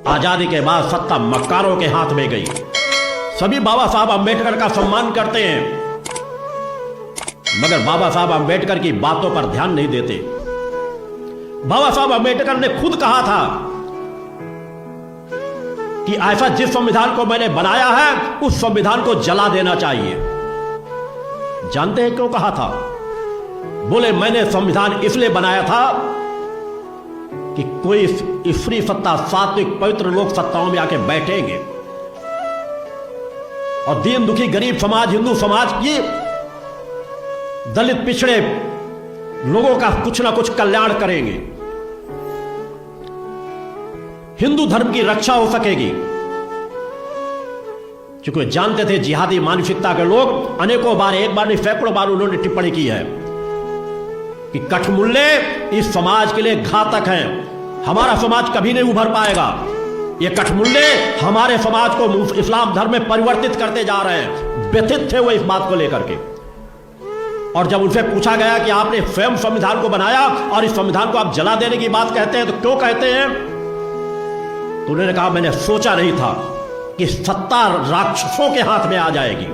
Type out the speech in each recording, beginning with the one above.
आजादी के बाद सत्ता मक्कारों के हाथ में गई। सभी बाबा साहब अंबेडकर का सम्मान करते हैं, मगर बाबा साहब अंबेडकर की बातों पर ध्यान नहीं देते। बाबा साहब अंबेडकर ने खुद कहा था कि ऐसा जिस संविधान को मैंने बनाया है उस संविधान को जला देना चाहिए। जानते हैं क्यों कहा था? बोले, मैंने संविधान इसलिए बनाया था कि कोई ईश्वरीय सत्ता, सात्विक पवित्र लोग सत्ताओं में आके बैठेंगे और दीन दुखी गरीब समाज, हिंदू समाज की, दलित पिछड़े लोगों का कुछ ना कुछ कल्याण करेंगे, हिंदू धर्म की रक्षा हो सकेगी। क्योंकि जानते थे जिहादी मानसिकता के लोग अनेकों बार, एक बार नहीं सैकड़ों बार उन्होंने टिप्पणी की है कि कठमुल्ले इस समाज के लिए घातक हैं, हमारा समाज कभी नहीं उभर पाएगा, ये कठमुल्ले हमारे समाज को इस्लाम धर्म में परिवर्तित करते जा रहे हैं। व्यथित थे वो इस बात को लेकर के। और जब उनसे पूछा गया कि आपने स्वयं संविधान को बनाया और इस संविधान को आप जला देने की बात कहते हैं, तो क्यों कहते हैं? तो उन्होंने कहा, मैंने सोचा नहीं था कि सत्ता राक्षसों के हाथ में आ जाएगी।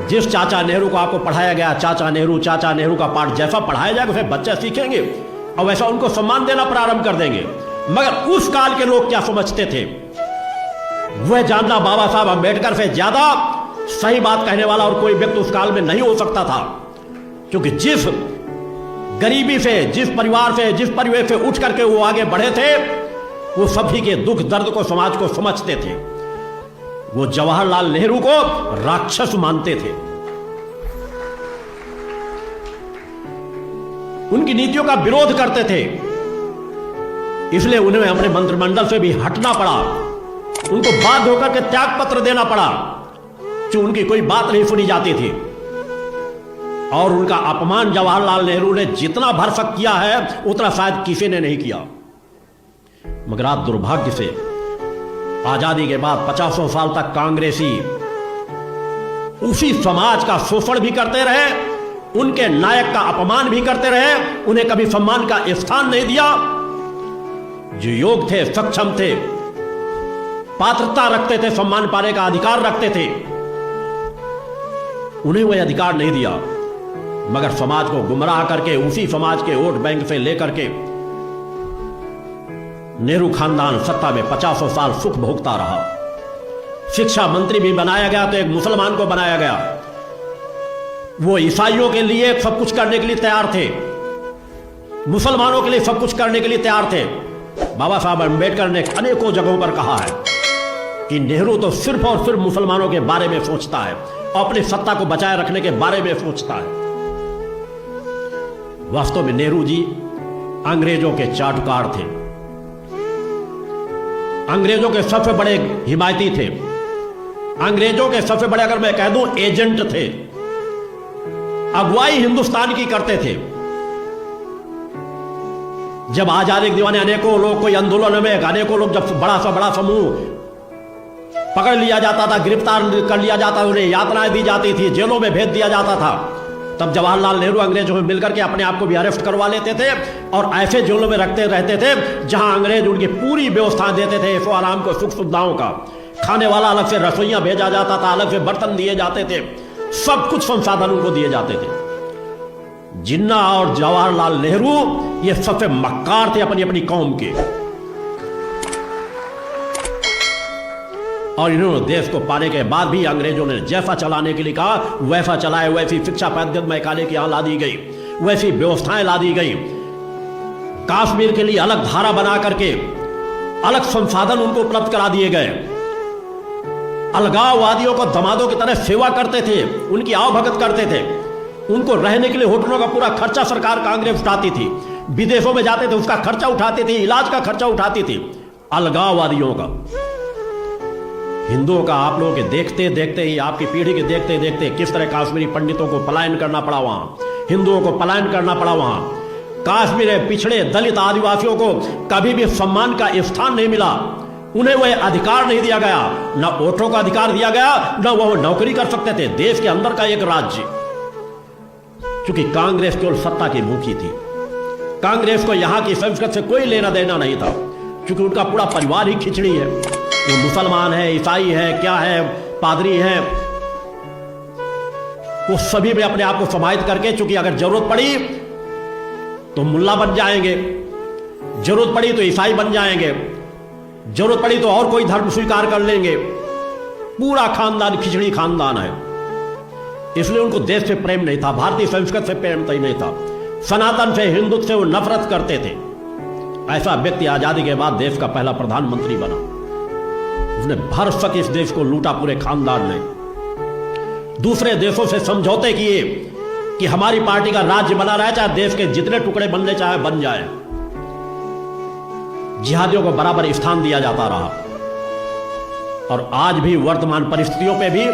जिस चाचा नेहरू को आपको पढ़ाया गया, चाचा नेहरू का पाठ जैसा पढ़ाया जाएगा उसे बच्चे सीखेंगे और वैसा उनको सम्मान देना प्रारंभ कर देंगे। मगर उस काल के लोग क्या समझते थे, वह जानना बाबा साहब अंबेडकर से ज्यादा सही बात कहने वाला और कोई व्यक्ति उस काल में नहीं हो सकता था। क्योंकि जिस गरीबी से, जिस परिवार से, जिस परिवेश से उठ करके वो आगे बढ़े थे, वो सभी के दुख दर्द को, समाज को समझते थे। वो जवाहरलाल नेहरू को राक्षस मानते थे, उनकी नीतियों का विरोध करते थे। इसलिए उन्हें अपने मंत्रिमंडल से भी हटना पड़ा, उनको बाध्य होकर के त्याग पत्र देना पड़ा, जो उनकी कोई बात नहीं सुनी जाती थी। और उनका अपमान जवाहरलाल नेहरू ने जितना भरसक किया है उतना शायद किसी ने नहीं किया। मगर आज दुर्भाग्य से आजादी के बाद 50 साल तक कांग्रेसी उसी समाज का शोषण भी करते रहे, उनके नायक का अपमान भी करते रहे, उन्हें कभी सम्मान का स्थान नहीं दिया। जो योग्य थे, सक्षम थे, पात्रता रखते थे, सम्मान पाने का अधिकार रखते थे, उन्हें वह अधिकार नहीं दिया। मगर समाज को गुमराह करके उसी समाज के वोट बैंक से लेकर के नेहरू खानदान सत्ता में 50 साल सुख भोगता रहा। शिक्षा मंत्री भी बनाया गया तो एक मुसलमान को बनाया गया। वो ईसाइयों के लिए सब कुछ करने के लिए तैयार थे, मुसलमानों के लिए सब कुछ करने के लिए तैयार थे। बाबा साहब अंबेडकर ने अनेकों जगहों पर कहा है कि नेहरू तो सिर्फ और सिर्फ मुसलमानों के बारे में सोचता है, अपनी सत्ता को बचाए रखने के बारे में सोचता है। वास्तव में नेहरू जी अंग्रेजों के चाटुकार थे, अंग्रेजों के सबसे बड़े हिमायती थे, अंग्रेजों के सबसे बड़े, अगर मैं कह दूं, एजेंट थे। अगुवाई हिंदुस्तान की करते थे। जब आजादी के दीवाने अनेकों लोग कोई आंदोलन में, अनेकों लोग जब बड़ा समूह पकड़ लिया जाता था, गिरफ्तार कर लिया जाता, उन्हें यातनाएं दी जाती थी, जेलों में भेज दिया जाता था, तब जवाहरलाल नेहरू अंग्रेजों में मिलकर के अपने आप को भी अरेस्ट करवा लेते थे और ऐसे जेलों में रखते रहते थे जहां अंग्रेज उनकी पूरी व्यवस्था देते थे, ऐशो आराम को, सुख सुविधाओं का। खाने वाला अलग से रसोइयां भेजा जाता था, अलग से बर्तन दिए जाते थे, सब कुछ संसाधन उनको दिए जाते थे। जिन्ना और जवाहरलाल नेहरू ये सबसे मक्कार थे अपनी अपनी कौम के, और इन्होंने देश को पाने के बाद भी अंग्रेजों ने जैसा चलाने के लिए कहा वैसा चलाए। वैसी शिक्षा पद्धति मैकाले की यहां ला दी गई, वैसी व्यवस्थाएं ला दी गई। कश्मीर के लिए अलग धारा बना करके अलग संसाधन उनको उपलब्ध करा दिए गए। अलगाववादियों को दमादों की तरह सेवा करते थे, उनकी आवभगत करते थे। उनको रहने के लिए होटलों का पूरा खर्चा सरकार कांग्रेस उठाती थी, विदेशों में जाते थे उसका खर्चा उठाती थी, इलाज का खर्चा उठाती थी। अलगाववादियों का, हिंदुओं का आप लोगों के देखते देखते ही, आपकी पीढ़ी के देखते देखते किस तरह कश्मीरी पंडितों को पलायन करना पड़ा, वहां हिंदुओं को पलायन करना पड़ा। वहां कश्मीर पिछड़े दलित आदिवासियों को कभी भी सम्मान का स्थान नहीं मिला, उन्हें वह अधिकार नहीं दिया गया, न वोटों का अधिकार दिया गया, न वह नौकरी कर सकते थे देश के अंदर का एक राज्य। क्योंकि कांग्रेस केवल सत्ता की भूखी थी, कांग्रेस को यहां की संस्कृति से कोई लेना देना नहीं था, क्योंकि उनका पूरा परिवार ही खिचड़ी है। वो मुसलमान है, ईसाई है, क्या है, पादरी है, वो सभी में अपने आप को समाहित करके, चूंकि अगर जरूरत पड़ी तो मुल्ला बन जाएंगे, जरूरत पड़ी तो ईसाई बन जाएंगे, जरूरत पड़ी तो और कोई धर्म स्वीकार कर लेंगे। पूरा खानदान खिचड़ी खानदान है। इसलिए उनको देश से प्रेम नहीं था, भारतीय संस्कृति से प्रेम तो ही नहीं था, सनातन से, हिंदुत्व से वो नफरत करते थे। ऐसा व्यक्ति आजादी के बाद देश का पहला प्रधानमंत्री बना। उसने भरसक इस देश को लूटा, पूरे खानदान ने। दूसरे देशों से समझौते किए कि हमारी पार्टी का राज्य बना रहे, चाहे देश के जितने टुकड़े बनने चाहे बन जाए। जिहादियों को बराबर स्थान दिया जाता रहा। और आज भी वर्तमान परिस्थितियों पे भी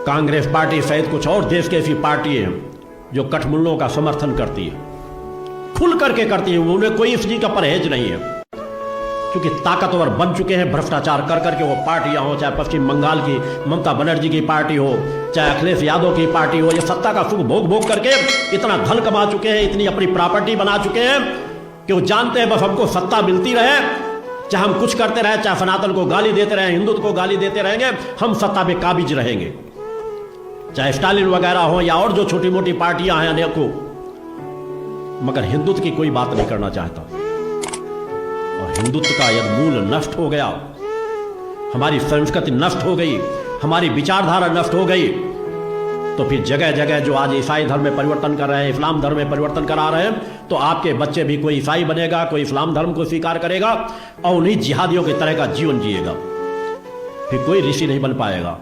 कांग्रेस पार्टी सहित कुछ और देश की ऐसी पार्टी हैं जो कठमुल्लों का समर्थन करती है, खुल करके करती है। उन्हें कोई इस चीज का परहेज नहीं है, क्योंकि ताकतवर बन चुके हैं भ्रष्टाचार कर करके। वो पार्टियां हो, चाहे पश्चिम बंगाल की ममता बनर्जी की पार्टी हो, चाहे अखिलेश यादव की पार्टी हो, ये सत्ता का सुख भोग भोग करके इतना धन कमा चुके हैं, इतनी अपनी प्रॉपर्टी बना चुके हैं कि वो जानते हैं बस हमको सत्ता मिलती रहे, चाहे हम कुछ करते रहे, चाहे सनातन को गाली देते रहे, हिंदुत्व को गाली देते रहेंगे, हम सत्ता पे काबिज रहेंगे। चाहे स्टालिन वगैरह हो या और जो छोटी मोटी पार्टियां हैं अनेकों, मगर हिंदुत्व की कोई बात नहीं करना चाहता। और हिंदुत्व का यदि मूल नष्ट हो गया, हमारी संस्कृति नष्ट हो गई, हमारी विचारधारा नष्ट हो गई, तो फिर जगह जगह जो आज ईसाई धर्म में परिवर्तन कर रहे हैं, इस्लाम धर्म में परिवर्तन करा रहे हैं, तो आपके बच्चे भी कोई ईसाई बनेगा, कोई इस्लाम धर्म को स्वीकार करेगा और उन्हीं जिहादियों की तरह का जीवन जिएगा। फिर कोई ऋषि नहीं बन पाएगा,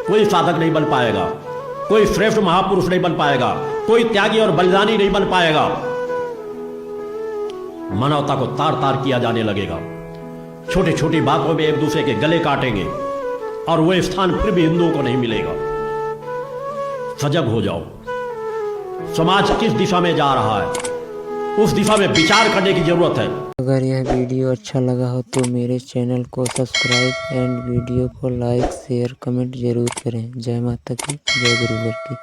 कोई साधक नहीं बन पाएगा, कोई श्रेष्ठ महापुरुष नहीं बन पाएगा, कोई त्यागी और बलिदानी नहीं बन पाएगा। मानवता को तार तार किया जाने लगेगा। छोटी छोटी बातों में एक दूसरे के गले काटेंगे और वह स्थान फिर भी हिंदुओं को नहीं मिलेगा। सजग हो जाओ। समाज किस दिशा में जा रहा है, उस दिशा में विचार करने की जरूरत है। अगर यह वीडियो अच्छा लगा हो तो मेरे चैनल को सब्सक्राइब एंड वीडियो को लाइक शेयर कमेंट जरूर करें। जय माता की, जय गुरुवर की।